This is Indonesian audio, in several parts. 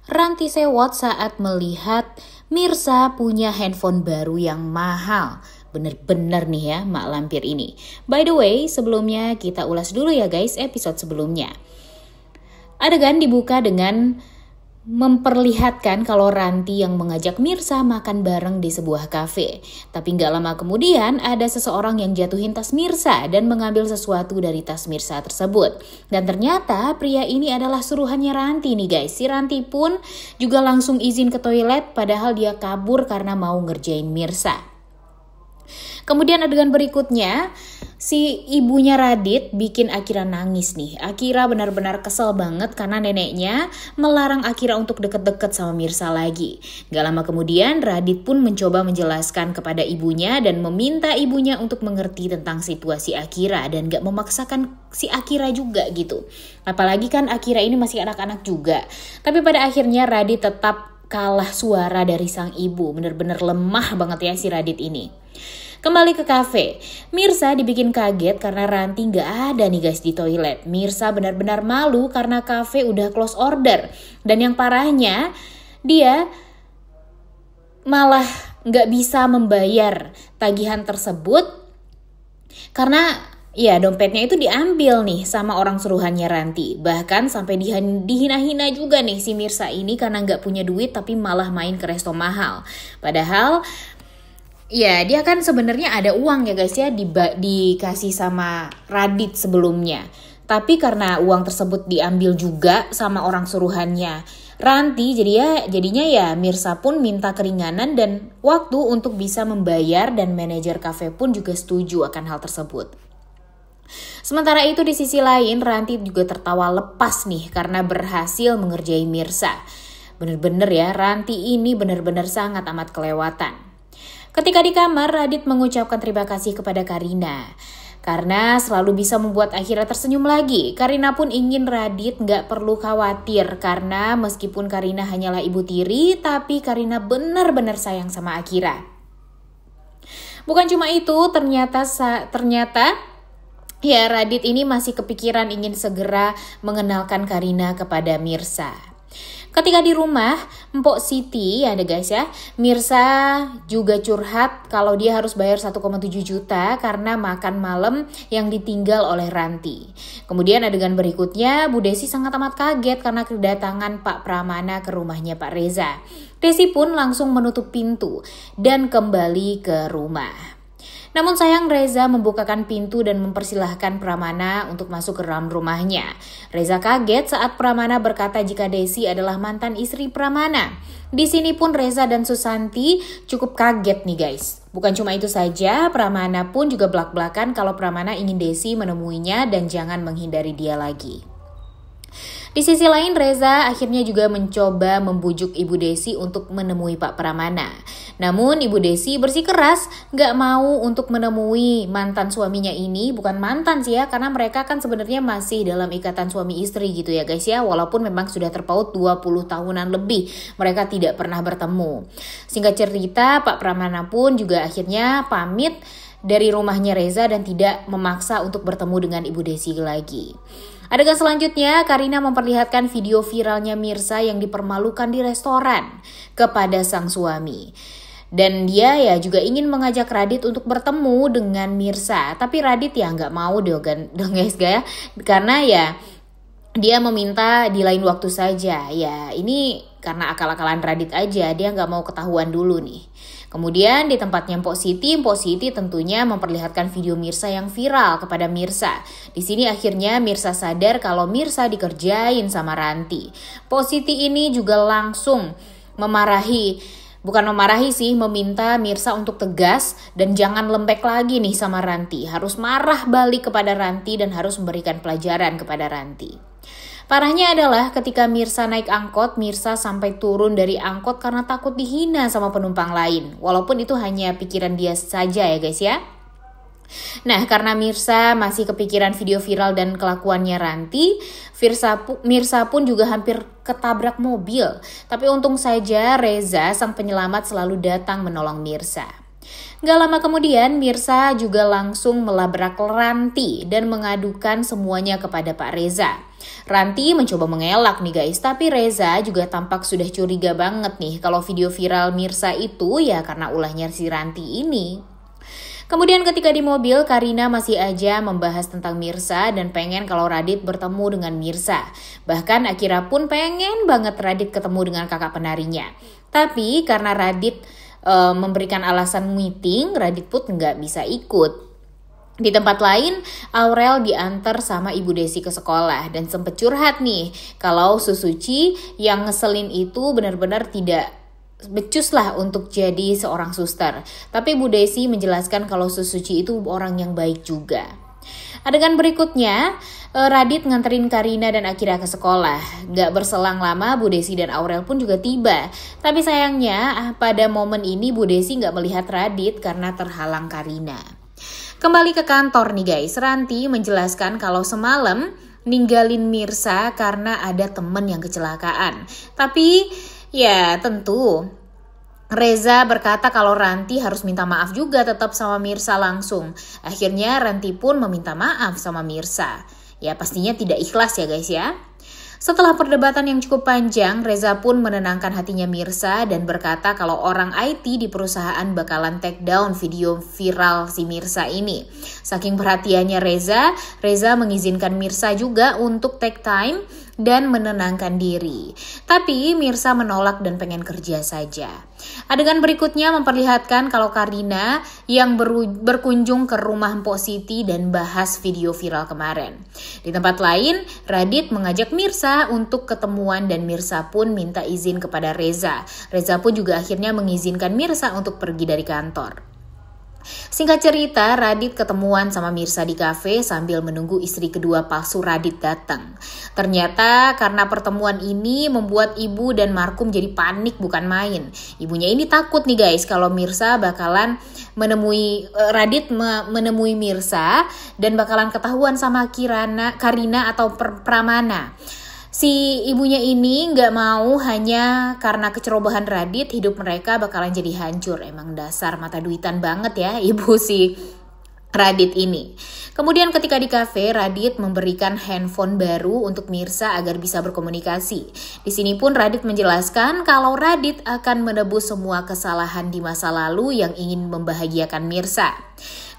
Ranti sewot saat melihat Mirsa punya handphone baru yang mahal. Bener-bener nih ya Mak Lampir ini. By the way, sebelumnya kita ulas dulu ya guys episode sebelumnya. Adegan dibuka dengan memperlihatkan kalau Ranti yang mengajak Mirsa makan bareng di sebuah kafe. Tapi gak lama kemudian ada seseorang yang jatuhin tas Mirsa dan mengambil sesuatu dari tas Mirsa tersebut. Dan ternyata pria ini adalah suruhannya Ranti nih guys. Si Ranti pun juga langsung izin ke toilet padahal dia kabur karena mau ngerjain Mirsa. Kemudian adegan berikutnya, si ibunya Radit bikin Akira nangis nih. Akira benar-benar kesel banget karena neneknya melarang Akira untuk deket-deket sama Mirsa lagi. Gak lama kemudian Radit pun mencoba menjelaskan kepada ibunya dan meminta ibunya untuk mengerti tentang situasi Akira dan gak memaksakan si Akira juga gitu. Apalagi kan Akira ini masih anak-anak juga. Tapi pada akhirnya Radit tetap kalah suara dari sang ibu. Bener-bener lemah banget ya si Radit ini. Kembali ke kafe, Mirsa dibikin kaget karena Ranti gak ada nih guys di toilet. Mirsa benar-benar malu karena kafe udah close order. Dan yang parahnya, dia malah gak bisa membayar tagihan tersebut karena ya dompetnya itu diambil nih sama orang suruhannya Ranti. Bahkan sampai dihina-hina juga nih si Mirsa ini karena gak punya duit tapi malah main ke resto mahal. Padahal ya dia kan sebenarnya ada uang ya guys ya dikasih sama Radit sebelumnya. Tapi karena uang tersebut diambil juga sama orang suruhannya Ranti, jadinya ya Mirsa pun minta keringanan dan waktu untuk bisa membayar dan manajer kafe pun juga setuju akan hal tersebut. Sementara itu di sisi lain Ranti juga tertawa lepas nih karena berhasil mengerjai Mirsa. Bener-bener ya Ranti ini bener-bener sangat amat kelewatan. Ketika di kamar, Radit mengucapkan terima kasih kepada Karina. Karena selalu bisa membuat Akira tersenyum lagi. Karina pun ingin Radit gak perlu khawatir. Karena meskipun Karina hanyalah ibu tiri, tapi Karina benar-benar sayang sama Akira. Bukan cuma itu, ternyata ya Radit ini masih kepikiran ingin segera mengenalkan Karina kepada Mirsa. Ketika di rumah, Mpok Siti ada guys ya, Mirsa juga curhat kalau dia harus bayar 1,7 juta karena makan malam yang ditinggal oleh Ranti. Kemudian adegan berikutnya, Bu Desi sangat amat kaget karena kedatangan Pak Pramana ke rumahnya Pak Reza. Desi pun langsung menutup pintu dan kembali ke rumah. Namun sayang Reza membukakan pintu dan mempersilahkan Pramana untuk masuk ke dalam rumahnya. Reza kaget saat Pramana berkata jika Desi adalah mantan istri Pramana. Di sini pun Reza dan Susanti cukup kaget nih guys. Bukan cuma itu saja, Pramana pun juga belak-belakan kalau Pramana ingin Desi menemuinya dan jangan menghindari dia lagi. Di sisi lain Reza akhirnya juga mencoba membujuk Ibu Desi untuk menemui Pak Pramana. Namun Ibu Desi bersikeras gak mau untuk menemui mantan suaminya ini. Bukan mantan sih ya, karena mereka kan sebenarnya masih dalam ikatan suami istri gitu ya guys ya. Walaupun memang sudah terpaut 20 tahunan lebih mereka tidak pernah bertemu. Singkat cerita Pak Pramana pun juga akhirnya pamit dari rumahnya Reza dan tidak memaksa untuk bertemu dengan Ibu Desi lagi. Adegan selanjutnya, Karina memperlihatkan video viralnya Mirsa yang dipermalukan di restoran kepada sang suami. Dan dia ya juga ingin mengajak Radit untuk bertemu dengan Mirsa. Tapi Radit ya nggak mau dong guys ya. Karena ya dia meminta di lain waktu saja. Ya ini karena akal-akalan Radit aja, dia nggak mau ketahuan dulu nih. Kemudian di tempatnya Mpok Siti tentunya memperlihatkan video Mirsa yang viral kepada Mirsa. Di sini akhirnya Mirsa sadar kalau Mirsa dikerjain sama Ranti. Mpok Siti ini juga langsung meminta Mirsa untuk tegas dan jangan lembek lagi nih sama Ranti. Harus marah balik kepada Ranti dan harus memberikan pelajaran kepada Ranti. Parahnya adalah ketika Mirsa naik angkot, Mirsa sampai turun dari angkot karena takut dihina sama penumpang lain. Walaupun itu hanya pikiran dia saja ya guys ya. Nah karena Mirsa masih kepikiran video viral dan kelakuannya Ranti, Mirsa pun juga hampir ketabrak mobil. Tapi untung saja Reza sang penyelamat selalu datang menolong Mirsa. Gak lama kemudian, Mirsa juga langsung melabrak Ranti dan mengadukan semuanya kepada Pak Reza. Ranti mencoba mengelak nih guys, tapi Reza juga tampak sudah curiga banget nih kalau video viral Mirsa itu ya karena ulahnya si Ranti ini. Kemudian ketika di mobil, Karina masih aja membahas tentang Mirsa dan pengen kalau Radit bertemu dengan Mirsa. Bahkan Akira pun pengen banget Radit ketemu dengan kakak penarinya. Tapi karena Radit memberikan alasan meeting, Radit pun nggak bisa ikut. Di tempat lain, Aurel diantar sama Ibu Desi ke sekolah dan sempet curhat nih kalau Susuci yang ngeselin itu benar-benar tidak becus lah untuk jadi seorang suster. Tapi Bu Desi menjelaskan kalau Susuci itu orang yang baik juga. Adegan berikutnya, Radit nganterin Karina dan Akira ke sekolah. Gak berselang lama, Bu Desi dan Aurel pun juga tiba. Tapi sayangnya, pada momen ini Bu Desi gak melihat Radit karena terhalang Karina. Kembali ke kantor nih guys, Ranti menjelaskan kalau semalam ninggalin Mirsa karena ada temen yang kecelakaan. Tapi ya tentu Reza berkata kalau Ranti harus minta maaf juga tetap sama Mirsa langsung. Akhirnya Ranti pun meminta maaf sama Mirsa. Ya pastinya tidak ikhlas ya guys ya. Setelah perdebatan yang cukup panjang, Reza pun menenangkan hatinya Mirsa dan berkata kalau orang IT di perusahaan bakalan take down video viral si Mirsa ini. Saking perhatiannya Reza mengizinkan Mirsa juga untuk take time dan menenangkan diri. Tapi Mirsa menolak dan pengen kerja saja. Adegan berikutnya memperlihatkan kalau Karina yang berkunjung ke rumah Mpok Siti dan bahas video viral kemarin. Di tempat lain, Radit mengajak Mirsa untuk ketemuan dan Mirsa pun minta izin kepada Reza. Reza pun juga akhirnya mengizinkan Mirsa untuk pergi dari kantor. Singkat cerita, Radit ketemuan sama Mirsa di kafe sambil menunggu istri kedua palsu Radit datang. Ternyata karena pertemuan ini membuat ibu dan Markum jadi panik bukan main. Ibunya ini takut nih guys kalau Mirsa bakalan Radit menemui Mirsa dan bakalan ketahuan sama Karina atau Pramana. Si ibunya ini gak mau hanya karena kecerobohan Radit hidup mereka bakalan jadi hancur. Emang dasar mata duitan banget ya ibu si Radit ini. Kemudian ketika di kafe, Radit memberikan handphone baru untuk Mirsa agar bisa berkomunikasi. Di sini pun Radit menjelaskan kalau Radit akan menebus semua kesalahan di masa lalu yang ingin membahagiakan Mirsa.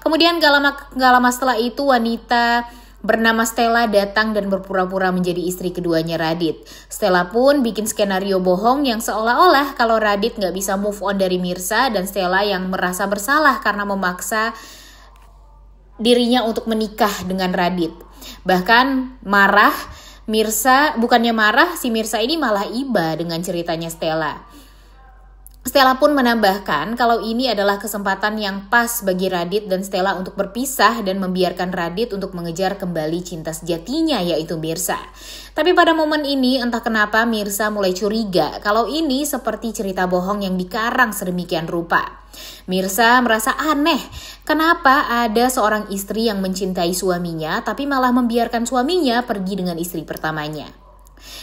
Kemudian gak lama setelah itu wanita bernama Stella datang dan berpura-pura menjadi istri keduanya Radit. Stella pun bikin skenario bohong yang seolah-olah kalau Radit gak bisa move on dari Mirsa dan Stella yang merasa bersalah karena memaksa dirinya untuk menikah dengan Radit. Bahkan si Mirsa ini malah iba dengan ceritanya Stella. Stella pun menambahkan kalau ini adalah kesempatan yang pas bagi Radit dan Stella untuk berpisah dan membiarkan Radit untuk mengejar kembali cinta sejatinya yaitu Mirsa. Tapi pada momen ini entah kenapa Mirsa mulai curiga kalau ini seperti cerita bohong yang dikarang sedemikian rupa. Mirsa merasa aneh, kenapa ada seorang istri yang mencintai suaminya tapi malah membiarkan suaminya pergi dengan istri pertamanya.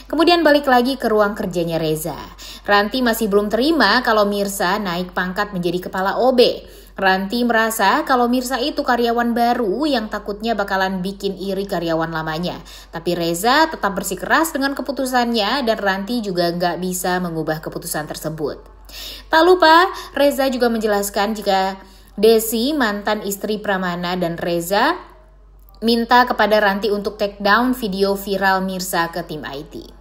Kemudian balik lagi ke ruang kerjanya Reza. Ranti masih belum terima kalau Mirsa naik pangkat menjadi kepala OB. Ranti merasa kalau Mirsa itu karyawan baru yang takutnya bakalan bikin iri karyawan lamanya. Tapi Reza tetap bersikeras dengan keputusannya dan Ranti juga nggak bisa mengubah keputusan tersebut. Tak lupa, Reza juga menjelaskan jika Desi, mantan istri Pramana, dan Reza minta kepada Ranti untuk take down video viral Mirsa ke tim IT.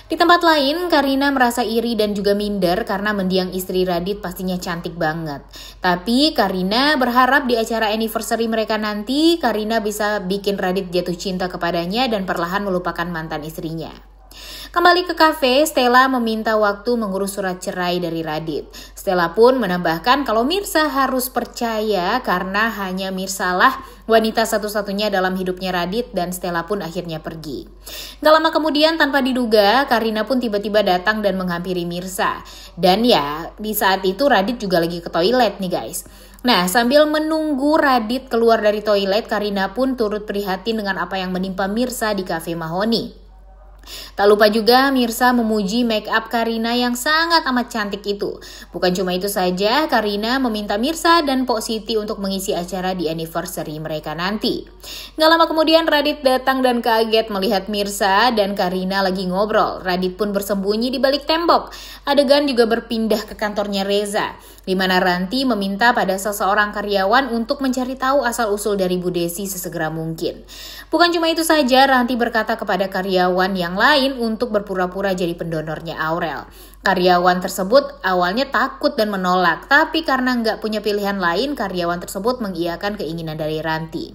Di tempat lain, Karina merasa iri dan juga minder karena mendiang istri Radit pastinya cantik banget. Tapi Karina berharap di acara anniversary mereka nanti, Karina bisa bikin Radit jatuh cinta kepadanya dan perlahan melupakan mantan istrinya. Kembali ke kafe, Stella meminta waktu mengurus surat cerai dari Radit. Stella pun menambahkan kalau Mirsa harus percaya karena hanya Mirsa lah wanita satu-satunya dalam hidupnya Radit dan Stella pun akhirnya pergi. Gak lama kemudian tanpa diduga, Karina pun tiba-tiba datang dan menghampiri Mirsa. Dan ya, di saat itu Radit juga lagi ke toilet nih guys. Nah, sambil menunggu Radit keluar dari toilet, Karina pun turut prihatin dengan apa yang menimpa Mirsa di kafe Mahoni. Tak lupa juga Mirsa memuji make up Karina yang sangat amat cantik itu. Bukan cuma itu saja, Karina meminta Mirsa dan Pok Siti untuk mengisi acara di anniversary mereka nanti. Gak lama kemudian Radit datang dan kaget melihat Mirsa dan Karina lagi ngobrol. Radit pun bersembunyi di balik tembok. Adegan juga berpindah ke kantornya Reza, di mana Ranti meminta pada seseorang karyawan untuk mencari tahu asal-usul dari Bu Desi sesegera mungkin. Bukan cuma itu saja, Ranti berkata kepada karyawan yang lain untuk berpura-pura jadi pendonornya Aurel. Karyawan tersebut awalnya takut dan menolak, tapi karena nggak punya pilihan lain, karyawan tersebut mengiyakan keinginan dari Ranti.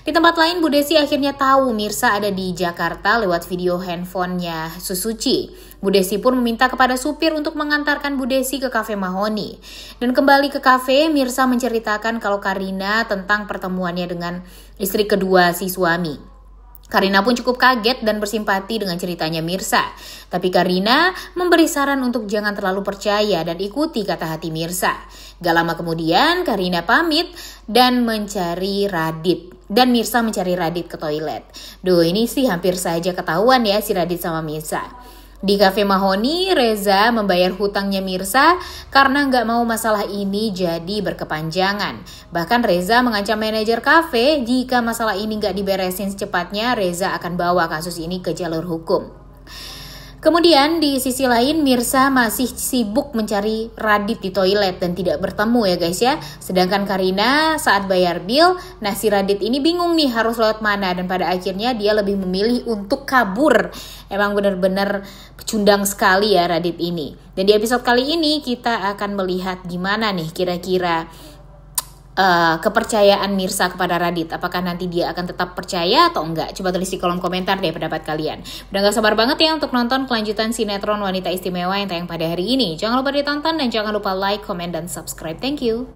Di tempat lain, Bu Desi akhirnya tahu Mirsa ada di Jakarta lewat video handphonenya Susuci. Bu Desi pun meminta kepada supir untuk mengantarkan Bu Desi ke kafe Mahoni. Dan kembali ke kafe, Mirsa menceritakan kalau Karina tentang pertemuannya dengan istri kedua si suami. Karina pun cukup kaget dan bersimpati dengan ceritanya Mirsa. Tapi Karina memberi saran untuk jangan terlalu percaya dan ikuti kata hati Mirsa. Gak lama kemudian Karina pamit dan mencari Radit. Dan Mirsa mencari Radit ke toilet. Duh, ini sih hampir saja ketahuan ya si Radit sama Mirsa. Di kafe Mahoni, Reza membayar hutangnya Mirsa karena nggak mau masalah ini jadi berkepanjangan. Bahkan Reza mengancam manajer kafe jika masalah ini nggak diberesin secepatnya, Reza akan bawa kasus ini ke jalur hukum. Kemudian di sisi lain Mirsa masih sibuk mencari Radit di toilet dan tidak bertemu ya guys ya. Sedangkan Karina saat bayar bill, nah si Radit ini bingung nih harus lewat mana dan pada akhirnya dia lebih memilih untuk kabur. Emang benar-benar pecundang sekali ya Radit ini. Dan di episode kali ini kita akan melihat gimana nih kira-kira kepercayaan Mirsa kepada Radit. Apakah nanti dia akan tetap percaya atau enggak? Coba tulis di kolom komentar deh pendapat kalian. Udah gak sabar banget ya untuk nonton kelanjutan sinetron Wanita Istimewa yang tayang pada hari ini. Jangan lupa ditonton dan jangan lupa like, comment, dan subscribe. Thank you.